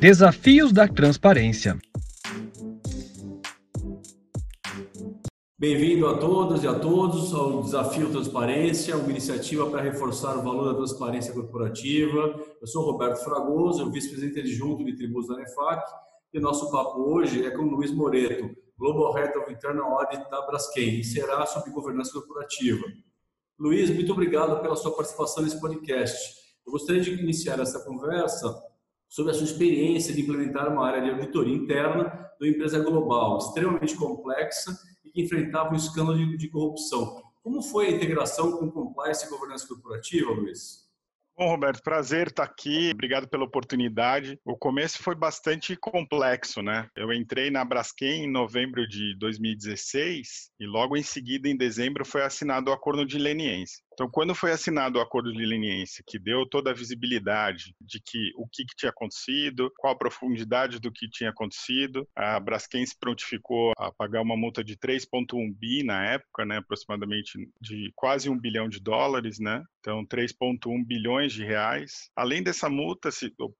Desafios da transparência. Bem-vindo a todas e a todos ao Desafio Transparência, uma iniciativa para reforçar o valor da transparência corporativa. Eu sou Roberto Fragoso, eu vice-presidente adjunto de tributos da ANEFAC, e nosso papo hoje é com o Luiz Moreto, Global Head of Internal Audit da Braskem, e será sobre governança corporativa. Luiz, muito obrigado pela sua participação nesse podcast. Eu gostaria de iniciar essa conversa sobre a sua experiência de implementar uma área de auditoria interna de uma empresa global extremamente complexa e que enfrentava um escândalo de corrupção. Como foi a integração com compliance e governança corporativa, Luiz? Bom, Roberto, prazer estar aqui. Obrigado pela oportunidade. O começo foi bastante complexo, né? Eu entrei na Braskem em novembro de 2016 e logo em seguida, em dezembro, foi assinado o Acordo de Leniência. Então, quando foi assinado o Acordo de Leniência, que deu toda a visibilidade de o que tinha acontecido, qual a profundidade do que tinha acontecido, a Braskem se prontificou a pagar uma multa de 3,1 bi na época, né, aproximadamente de quase $1 bilhão, né? Então, 3,1 bilhões de reais. Além dessa multa,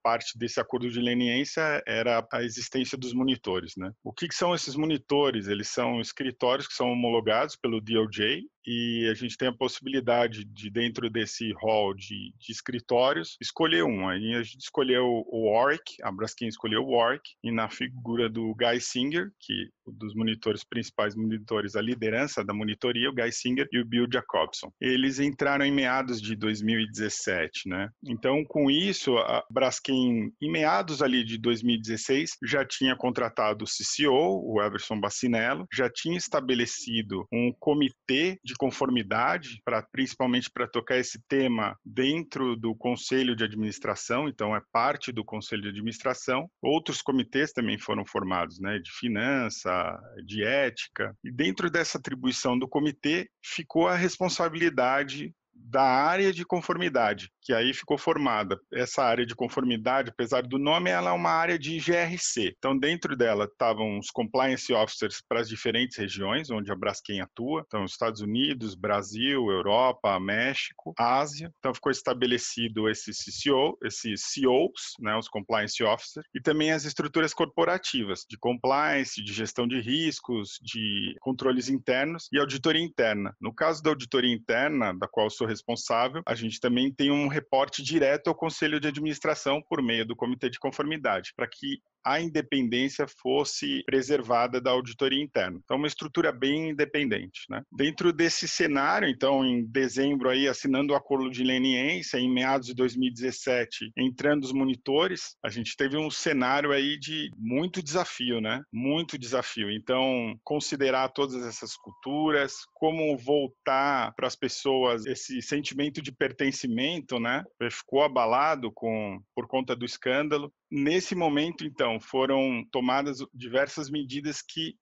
parte desse acordo de leniência era a existência dos monitores, né? O que são esses monitores? Eles são escritórios que são homologados pelo DOJ, e a gente tem a possibilidade de, dentro desse hall de escritórios, escolher um. Aí a gente escolheu o Warwick, a Braskem escolheu o Warwick, e na figura do Guy Singer, que dos monitores principais monitores, a liderança da monitoria, o Guy Singer e o Bill Jacobson. Eles entraram em meados de 2017, né? Então, com isso, a Braskem, em meados ali de 2016, já tinha contratado o CCO, o Everson Bacinello, já tinha estabelecido um comitê de conformidade, principalmente para tocar esse tema dentro do Conselho de Administração, então é parte do Conselho de Administração. Outros comitês também foram formados, né, de finança, de ética, e dentro dessa atribuição do comitê ficou a responsabilidade da área de conformidade, que aí ficou formada. Essa área de conformidade, apesar do nome, ela é uma área de GRC. Então, dentro dela estavam os compliance officers para as diferentes regiões onde a Braskem atua. Então, Estados Unidos, Brasil, Europa, México, Ásia. Então, ficou estabelecido esses COs, né, os compliance officers, e também as estruturas corporativas de compliance, de gestão de riscos, de controles internos e auditoria interna. No caso da auditoria interna, da qual eu sou responsável, a gente também tem um reporte direto ao Conselho de Administração por meio do Comitê de Conformidade, para que a independência fosse preservada da auditoria interna. Então, uma estrutura bem independente, né? Dentro desse cenário, então, em dezembro, aí, assinando o acordo de leniência, em meados de 2017, entrando os monitores, a gente teve um cenário aí de muito desafio, né? Muito desafio. Então, considerar todas essas culturas, como voltar para as pessoas esse sentimento de pertencimento, né? Ficou abalado por conta do escândalo. Nesse momento, então, foram tomadas diversas medidas que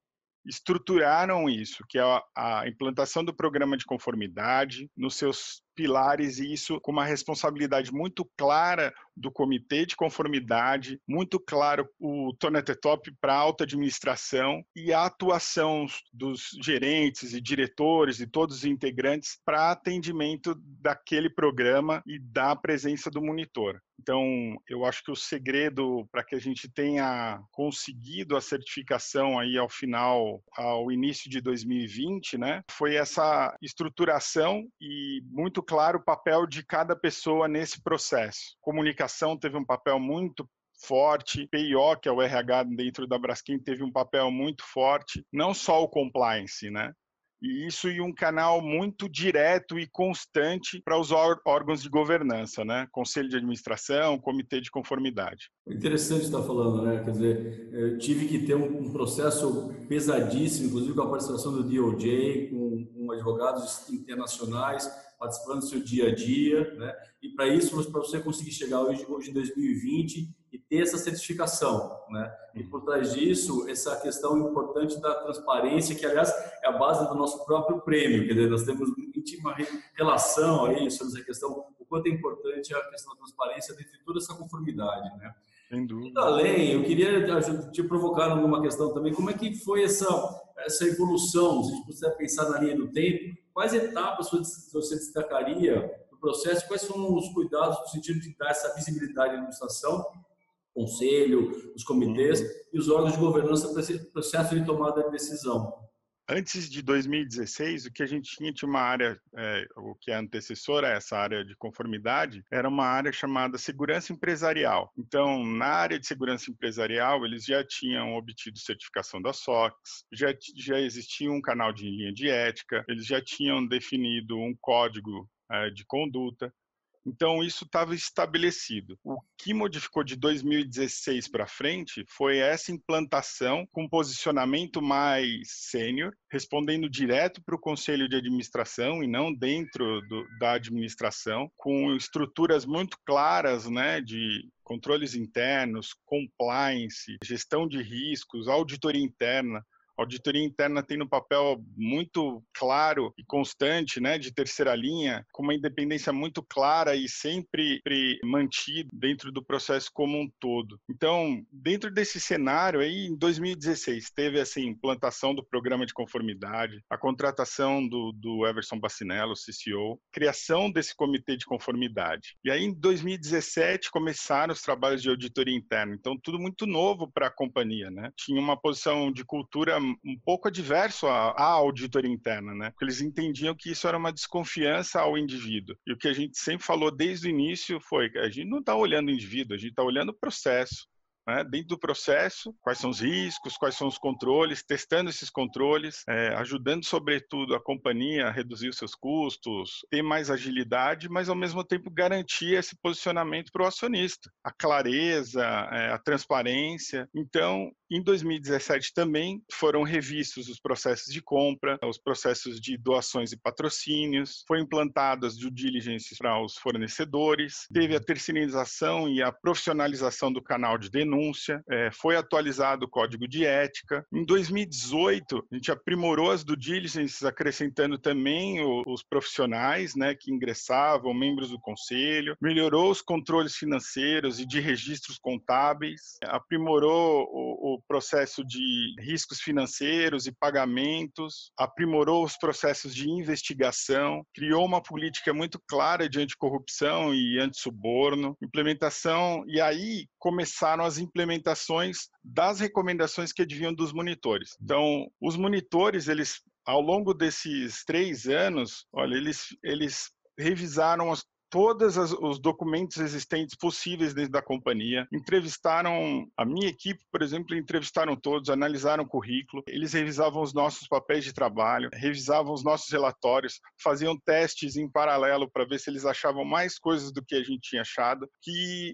estruturaram isso, que é a implantação do programa de conformidade nos seus pilares, e isso com uma responsabilidade muito clara do comitê de conformidade, muito claro o tone at the top para a alta administração, e a atuação dos gerentes e diretores e todos os integrantes para atendimento daquele programa e da presença do monitor. Então, eu acho que o segredo para que a gente tenha conseguido a certificação aí ao início de 2020, né, foi essa estruturação e muito claro o papel de cada pessoa nesse processo. Comunicação teve um papel muito forte, PIO, que é o RH dentro da Braskem, teve um papel muito forte, não só o compliance, né? E isso em um canal muito direto e constante para os órgãos de governança, né? Conselho de Administração, Comitê de Conformidade. Interessante estar falando, né? Quer dizer, eu tive que ter um processo pesadíssimo, inclusive com a participação do DOJ, com advogados internacionais participando do seu dia a dia, né? E para isso, para você conseguir chegar hoje em 2020 e ter essa certificação, né? E por trás disso, essa questão importante da transparência, que aliás é a base do nosso próprio prêmio, quer dizer, nós temos uma íntima relação aí sobre essa questão, o quanto é importante a questão da transparência dentro de toda essa conformidade, né? Sem dúvida. Indo além, eu queria te provocar numa questão também, como é que foi essa evolução, se a gente puder pensar na linha do tempo, quais etapas você destacaria do processo, quais foram os cuidados no sentido de dar essa visibilidade à administração conselho, os comitês e os órgãos de governança para esse processo de tomada de decisão. Antes de 2016, o que a gente tinha uma área, o que é antecessora a essa área de conformidade, era uma área chamada segurança empresarial. Então, na área de segurança empresarial, eles já tinham obtido certificação da SOX, já existia um canal de linha de ética, eles já tinham definido um código de conduta. Então, isso estava estabelecido. O que modificou de 2016 para frente foi essa implantação com posicionamento mais sênior, respondendo direto para o conselho de administração e não dentro da administração, com estruturas muito claras, né, de controles internos, compliance, gestão de riscos, auditoria interna. A auditoria interna tem um papel muito claro e constante, né, de terceira linha, com uma independência muito clara e sempre mantida dentro do processo como um todo. Então, dentro desse cenário, aí, em 2016, teve essa implantação do programa de conformidade, a contratação do Everson Bacinello, CCO, criação desse comitê de conformidade. E aí, em 2017, começaram os trabalhos de auditoria interna. Então, tudo muito novo para a companhia, né? Tinha uma posição de cultura um pouco adverso à auditoria interna, né? Porque eles entendiam que isso era uma desconfiança ao indivíduo. E o que a gente sempre falou desde o início foi que a gente não está olhando o indivíduo, a gente está olhando o processo. Né? Dentro do processo, quais são os riscos, quais são os controles, testando esses controles, ajudando, sobretudo, a companhia a reduzir os seus custos, ter mais agilidade, mas, ao mesmo tempo, garantir esse posicionamento para o acionista. A clareza, a transparência. Então, em 2017 também foram revistos os processos de compra, os processos de doações e patrocínios, foi implantadas due diligence para os fornecedores, teve a terceirização e a profissionalização do canal de denúncia, foi atualizado o código de ética. Em 2018, a gente aprimorou as due diligences, acrescentando também os profissionais, né, que ingressavam, membros do conselho, melhorou os controles financeiros e de registros contábeis, aprimorou o processo de riscos financeiros e pagamentos, aprimorou os processos de investigação, criou uma política muito clara de anticorrupção e antissuborno, implementação, e aí começaram as implementações das recomendações que advinham dos monitores. Então, os monitores, eles, ao longo desses 3 anos, olha, eles revisaram todos os documentos existentes possíveis dentro da companhia, entrevistaram a minha equipe, por exemplo, entrevistaram todos, analisaram o currículo, eles revisavam os nossos papéis de trabalho, revisavam os nossos relatórios, faziam testes em paralelo para ver se eles achavam mais coisas do que a gente tinha achado,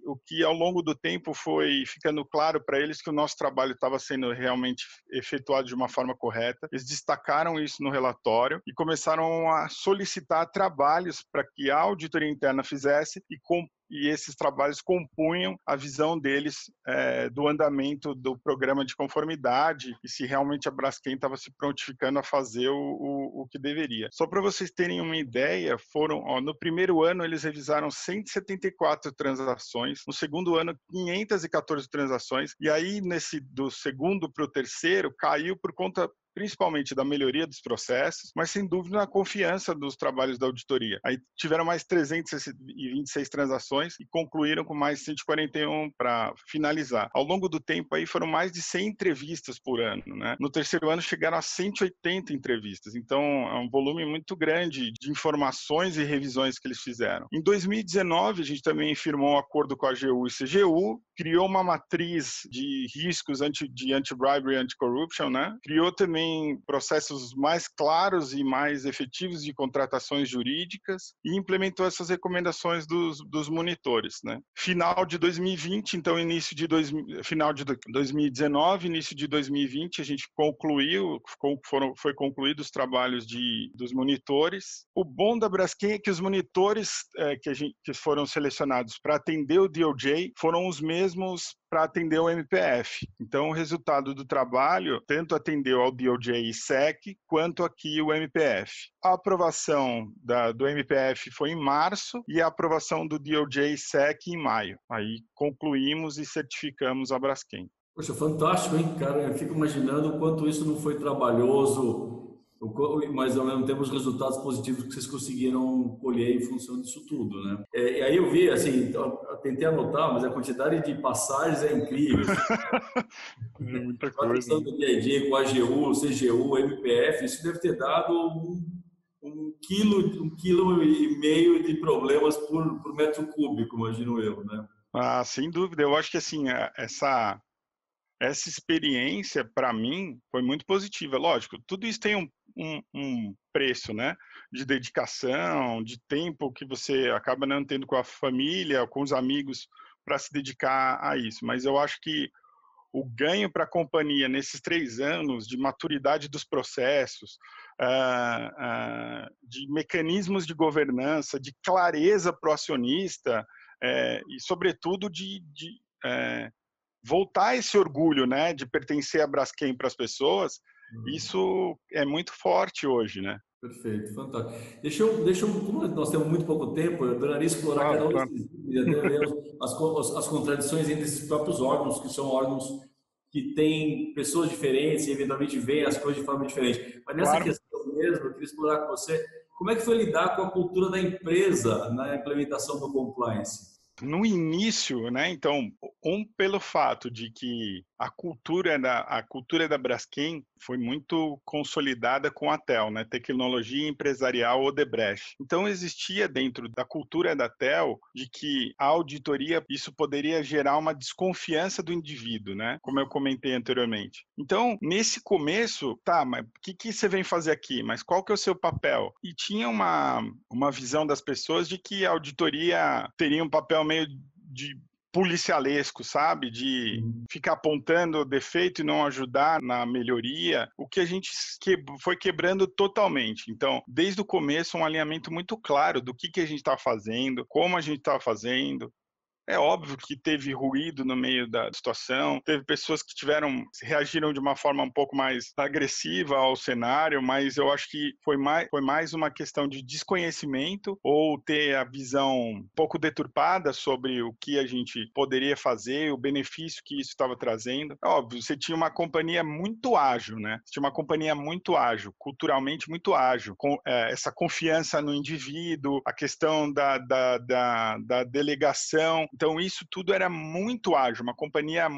o que ao longo do tempo foi ficando claro para eles que o nosso trabalho estava sendo realmente efetuado de uma forma correta. Eles destacaram isso no relatório e começaram a solicitar trabalhos para que a auditoria interna fizesse e esses trabalhos compunham a visão deles do andamento do programa de conformidade e se realmente a Braskem estava se prontificando a fazer o que deveria. Só para vocês terem uma ideia, no primeiro ano eles revisaram 174 transações, no segundo ano 514 transações, e aí do segundo para o terceiro caiu por conta principalmente da melhoria dos processos, mas sem dúvida na confiança dos trabalhos da auditoria. Aí tiveram mais 326 transações e concluíram com mais 141 para finalizar. Ao longo do tempo aí foram mais de 100 entrevistas por ano, né? No terceiro ano chegaram a 180 entrevistas, então é um volume muito grande de informações e revisões que eles fizeram. Em 2019 a gente também firmou um acordo com a AGU e CGU, criou uma matriz de riscos de anti-bribery e anti-corruption, né? Criou também processos mais claros e mais efetivos de contratações jurídicas e implementou essas recomendações dos monitores, né? Final de 2020, então final de 2019, início de 2020, a gente foi concluído os trabalhos dos monitores. O bom da Braskem é que os monitores que foram selecionados para atender o DOJ foram os mesmos para atender o MPF. Então, o resultado do trabalho tanto atendeu ao DOJ e SEC, quanto aqui o MPF. A aprovação do MPF foi em março e a aprovação do DOJ e SEC em maio. Aí concluímos e certificamos a Braskem. Poxa, fantástico, hein, cara? Eu fico imaginando o quanto isso não foi trabalhoso Mas ao mesmo tempo os resultados positivos que vocês conseguiram colher em função disso tudo, né? E aí eu vi, assim, eu tentei anotar, mas a quantidade de passagens é incrível. Assim, É muita a coisa, questão né? do dia a dia com a AGU, CGU, MPF, isso deve ter dado um quilo e meio de problemas por metro cúbico, imagino eu, né? Ah, sem dúvida. Eu acho que assim, essa experiência, para mim, foi muito positiva. Lógico, tudo isso tem um preço, né? De dedicação, de tempo que você acaba não tendo com a família, com os amigos, para se dedicar a isso. Mas eu acho que o ganho para a companhia nesses 3 anos de maturidade dos processos, de mecanismos de governança, de clareza para o acionista, e, sobretudo, de voltar esse orgulho, né, de pertencer à Braskem para as pessoas, isso é muito forte hoje, né? Perfeito, fantástico. Como nós temos muito pouco tempo, eu adoraria explorar Claro, cada um claro. desses itens e até ver as contradições entre esses próprios órgãos, que são órgãos que têm pessoas diferentes e eventualmente veem as coisas de forma diferente. Mas nessa Claro. questão mesmo, eu queria explorar com você como é que foi lidar com a cultura da empresa na implementação do compliance. No início, né, então, pelo fato de que a cultura da Braskem foi muito consolidada com a TEL, né, Tecnologia Empresarial Odebrecht. Então, existia dentro da cultura da TEL de que a auditoria, isso poderia gerar uma desconfiança do indivíduo, né, como eu comentei anteriormente. Então, nesse começo, tá, mas o que você vem fazer aqui? Mas qual que é o seu papel? E tinha uma visão das pessoas de que a auditoria teria um papel meio de policialesco, sabe? De ficar apontando o defeito e não ajudar na melhoria, o que a gente foi quebrando totalmente. Então, desde o começo, um alinhamento muito claro do que a gente está fazendo, como a gente está fazendo. É óbvio que teve ruído no meio da situação, teve pessoas que reagiram de uma forma um pouco mais agressiva ao cenário, mas eu acho que foi mais uma questão de desconhecimento ou ter a visão um pouco deturpada sobre o que a gente poderia fazer, o benefício que isso estava trazendo. É óbvio, você tinha uma companhia muito ágil, né? Você tinha uma companhia muito ágil, culturalmente muito ágil, com essa confiança no indivíduo, a questão da delegação. Então, isso tudo era muito ágil, uma companhia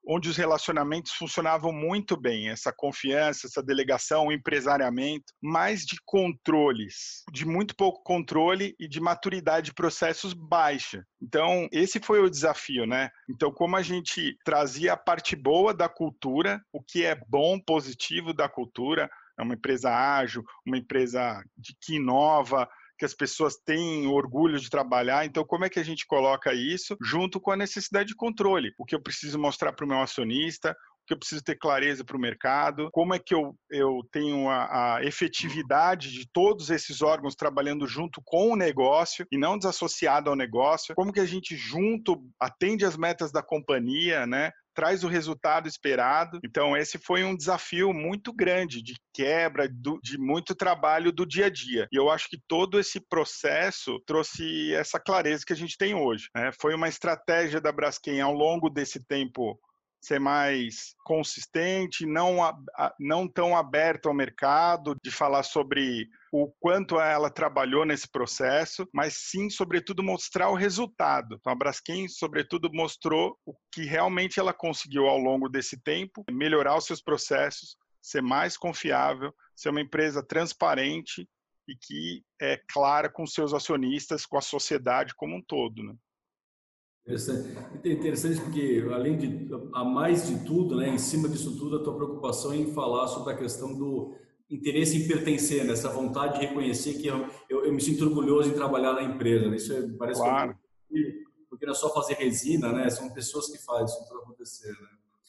onde os relacionamentos funcionavam muito bem, essa confiança, essa delegação, o empresariamento, mas de controles, de muito pouco controle e de maturidade de processos baixa. Então, esse foi o desafio, né? Então, como a gente trazia a parte boa da cultura, o que é bom, positivo da cultura, é uma empresa ágil, uma empresa que inova, que as pessoas têm orgulho de trabalhar. Então, como é que a gente coloca isso junto com a necessidade de controle? O que eu preciso mostrar para o meu acionista, o que eu preciso ter clareza para o mercado, como é que eu tenho a efetividade de todos esses órgãos trabalhando junto com o negócio e não desassociado ao negócio, como que a gente junto atende as metas da companhia, né? Traz o resultado esperado. Então, esse foi um desafio muito grande de quebra, de muito trabalho do dia a dia. E eu acho que todo esse processo trouxe essa clareza que a gente tem hoje, né? Foi uma estratégia da Braskem ao longo desse tempo ser mais consistente, não tão aberta ao mercado, de falar sobre o quanto ela trabalhou nesse processo, mas sim, sobretudo, mostrar o resultado. Então, a Braskem, sobretudo, mostrou o que realmente ela conseguiu ao longo desse tempo, melhorar os seus processos, ser mais confiável, ser uma empresa transparente e que é clara com seus acionistas, com a sociedade como um todo, né? Interessante porque, a mais de tudo, né, em cima disso tudo, a tua preocupação em falar sobre a questão do interesse em pertencer, né, essa vontade de reconhecer que eu me sinto orgulhoso em trabalhar na empresa, né? Parece que é um Claro, porque não é só fazer resina, né? São pessoas que fazem isso tudo acontecer, né?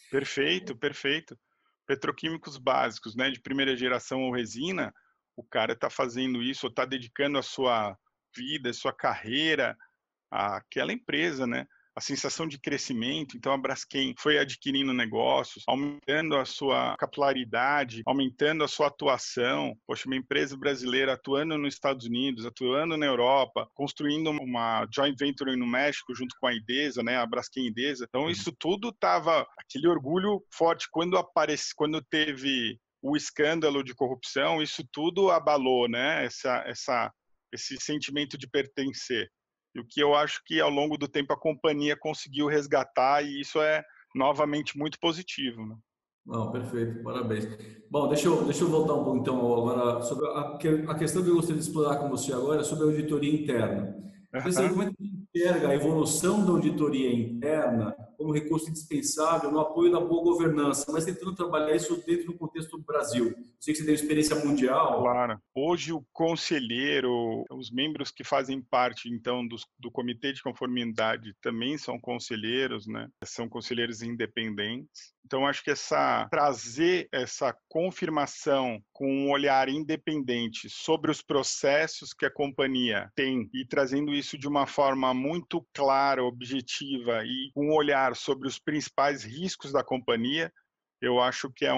perfeito, perfeito. Petroquímicos básicos, né, de primeira geração ou resina, o cara está fazendo isso, está dedicando a sua vida, a sua carreira àquela empresa, né? A sensação de crescimento. Então, a Braskem foi adquirindo negócios, aumentando a sua capilaridade, aumentando a sua atuação. Poxa, uma empresa brasileira atuando nos Estados Unidos, atuando na Europa, construindo uma joint venture no México junto com a Idesa, né? A Braskem Idesa. Então, isso tudo estava aquele orgulho forte quando teve o escândalo de corrupção, isso tudo abalou, né, esse sentimento de pertencer. E o que eu acho que ao longo do tempo a companhia conseguiu resgatar, e isso é novamente muito positivo, né? Não, perfeito, parabéns. Bom, deixa eu voltar um pouco então agora sobre a questão que eu gostaria de explorar com você agora é sobre a auditoria interna. Queria saber como é que você enxerga a evolução da auditoria interna como recurso indispensável no apoio da boa governança, mas tentando trabalhar isso dentro do contexto do Brasil. Sei que você tem experiência mundial. Claro. Hoje o conselheiro, os membros que fazem parte então do comitê de conformidade também são conselheiros, né? São conselheiros independentes. Então acho que trazer essa confirmação com um olhar independente sobre os processos que a companhia tem e trazendo isso de uma forma muito clara, objetiva e com um olhar sobre os principais riscos da companhia, eu acho que é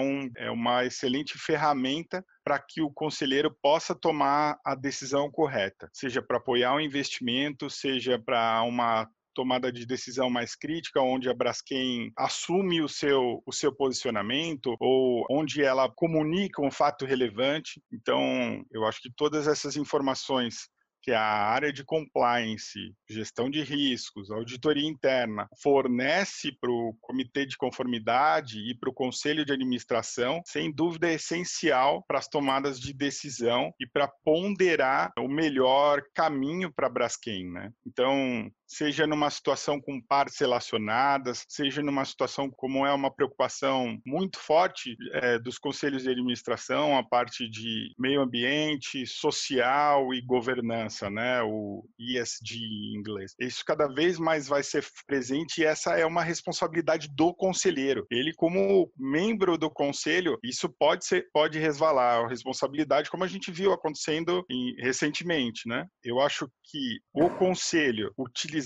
uma excelente ferramenta para que o conselheiro possa tomar a decisão correta, seja para apoiar o investimento, seja para uma tomada de decisão mais crítica, onde a Braskem assume o seu posicionamento ou onde ela comunica um fato relevante. Então, eu acho que todas essas informações que a área de compliance, gestão de riscos, auditoria interna fornece para o comitê de conformidade e para o conselho de administração, sem dúvida é essencial para as tomadas de decisão e para ponderar o melhor caminho para a Braskem, né? Então, seja numa situação com partes relacionadas, seja numa situação como é uma preocupação muito forte dos conselhos de administração, a parte de meio ambiente, social e governança, né? O ESG em inglês. Isso cada vez mais vai ser presente e essa é uma responsabilidade do conselheiro. Ele, como membro do conselho, isso pode resvalar a responsabilidade, como a gente viu acontecendo recentemente, né? Eu acho que o conselho utilizar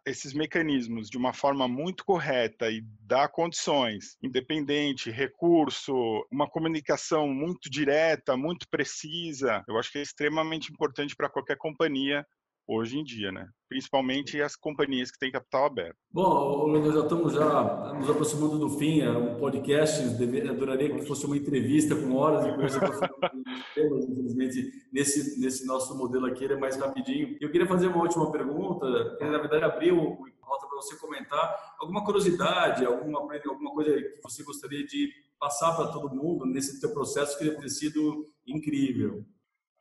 esses mecanismos de uma forma muito correta e dar condições, independente, recurso, uma comunicação muito direta, muito precisa, eu acho que é extremamente importante para qualquer companhia hoje em dia, né? Principalmente as companhias que têm capital aberto. Bom, nós já estamos nos aproximando do fim. Um podcast adoraria que fosse uma entrevista com horas de conversa para falar dos temas. Infelizmente, nesse nosso modelo aqui, ele é mais rapidinho. Eu queria fazer uma última pergunta, que na verdade abriu o rota para você comentar alguma curiosidade, alguma coisa que você gostaria de passar para todo mundo nesse teu processo que deve ter sido incrível.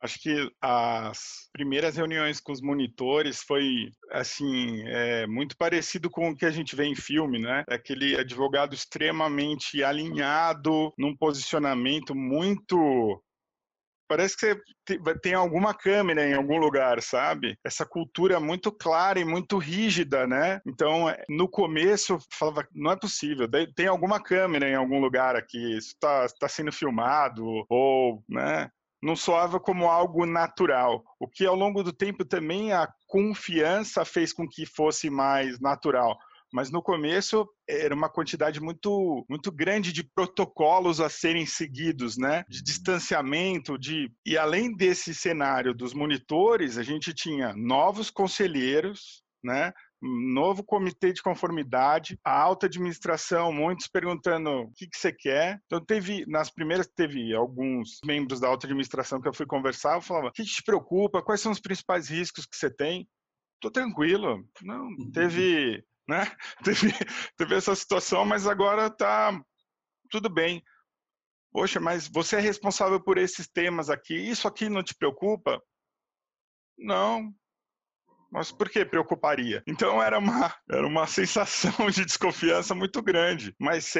Acho que as primeiras reuniões com os monitores foi, assim, muito parecido com o que a gente vê em filme, né? Aquele advogado extremamente alinhado, num posicionamento muito... Parece que você tem alguma câmera em algum lugar, sabe? Essa cultura muito clara e muito rígida, né? Então, no começo, eu falava, não é possível, tem alguma câmera em algum lugar aqui, isso está sendo filmado, ou, né? Não soava como algo natural, o que ao longo do tempo também a confiança fez com que fosse mais natural. Mas no começo era uma quantidade muito, muito grande de protocolos a serem seguidos, né? De distanciamento, e além desse cenário dos monitores, a gente tinha novos conselheiros, né? Novo comitê de conformidade, a alta administração, muitos perguntando o que você quer. Então nas primeiras teve alguns membros da alta administração que eu fui conversar, eu falava, o que te preocupa? Quais são os principais riscos que você tem? Tô tranquilo. Não, teve, né? Teve essa situação, mas agora tá tudo bem. Poxa, mas você é responsável por esses temas aqui, isso aqui não te preocupa? Não. Mas por que preocuparia? Então era uma sensação de desconfiança muito grande. Mas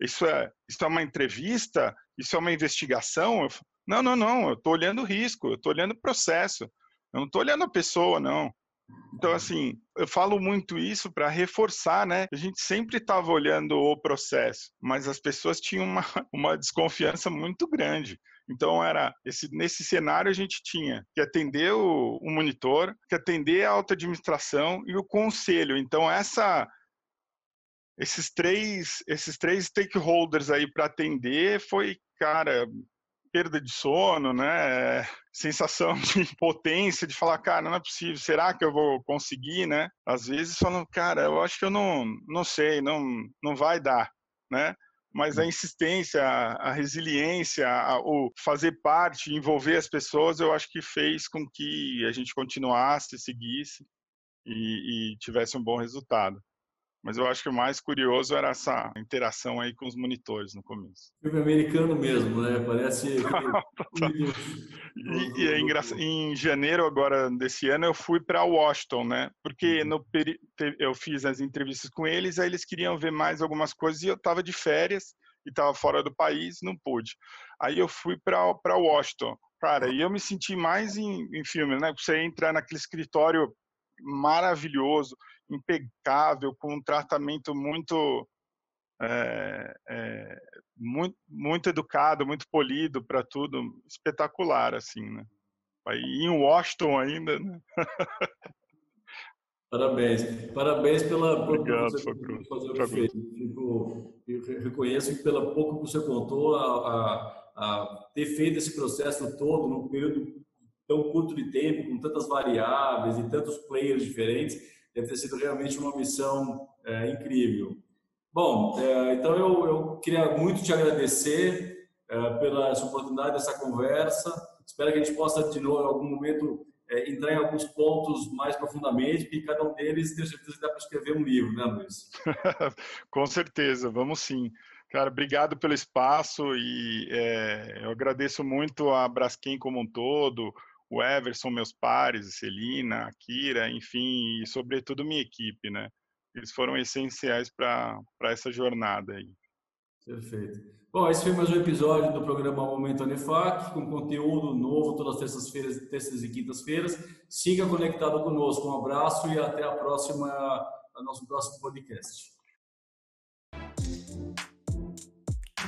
isso é uma entrevista? Isso é uma investigação? Não, eu estou olhando o risco, eu estou olhando o processo, eu não estou olhando a pessoa, não. Então, assim, eu falo muito isso para reforçar, né? A gente sempre estava olhando o processo, mas as pessoas tinham uma desconfiança muito grande. Então, nesse cenário, a gente tinha que atender o monitor, que atender a alta administração e o conselho. Então, esses três stakeholders aí para atender foi, cara, perda de sono, né? Sensação de impotência, de falar, cara, não é possível, será que eu vou conseguir, né? Às vezes falam, cara, eu acho que eu não sei, não vai dar, né? mas a insistência, a resiliência, o fazer parte, envolver as pessoas, eu acho que fez com que a gente continuasse, seguisse e tivesse um bom resultado. Mas eu acho que o mais curioso era essa interação aí com os monitores no começo. Filme americano mesmo, né? Parece E é engraçado. Em janeiro agora desse ano eu fui para Washington, né? Porque eu fiz as entrevistas com eles, aí eles queriam ver mais algumas coisas e eu estava de férias e estava fora do país, não pude. Aí eu fui para Washington, cara, e eu me senti mais em filme, né? Você entrar naquele escritório maravilhoso, impecável, com um tratamento muito muito educado, muito polido para tudo, espetacular, assim, né? Aí em Washington ainda, né? Parabéns. Parabéns por Obrigado, você fazer o que fez. Fragoso. Eu reconheço que pelo pouco que você contou, a ter feito esse processo todo num período tão curto de tempo, com tantas variáveis e tantos players diferentes, deve ter sido realmente uma missão incrível. Bom, então eu queria muito te agradecer pela essa oportunidade, dessa conversa. Espero que a gente possa, de novo, em algum momento, entrar em alguns pontos mais profundamente, porque cada um deles, tenho certeza que dá para escrever um livro, né, Luiz? Com certeza, vamos sim. Cara, obrigado pelo espaço e eu agradeço muito a Braskem como um todo, o Everson, meus pares, a Celina, a Kira, enfim, e sobretudo minha equipe, né? Eles foram essenciais para essa jornada aí. Perfeito. Bom, esse foi mais um episódio do programa Momento Anefac, com conteúdo novo todas as terças-feiras, terças e quintas-feiras. Siga conectado conosco. Um abraço e até a nosso próximo podcast.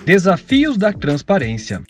Desafios da transparência.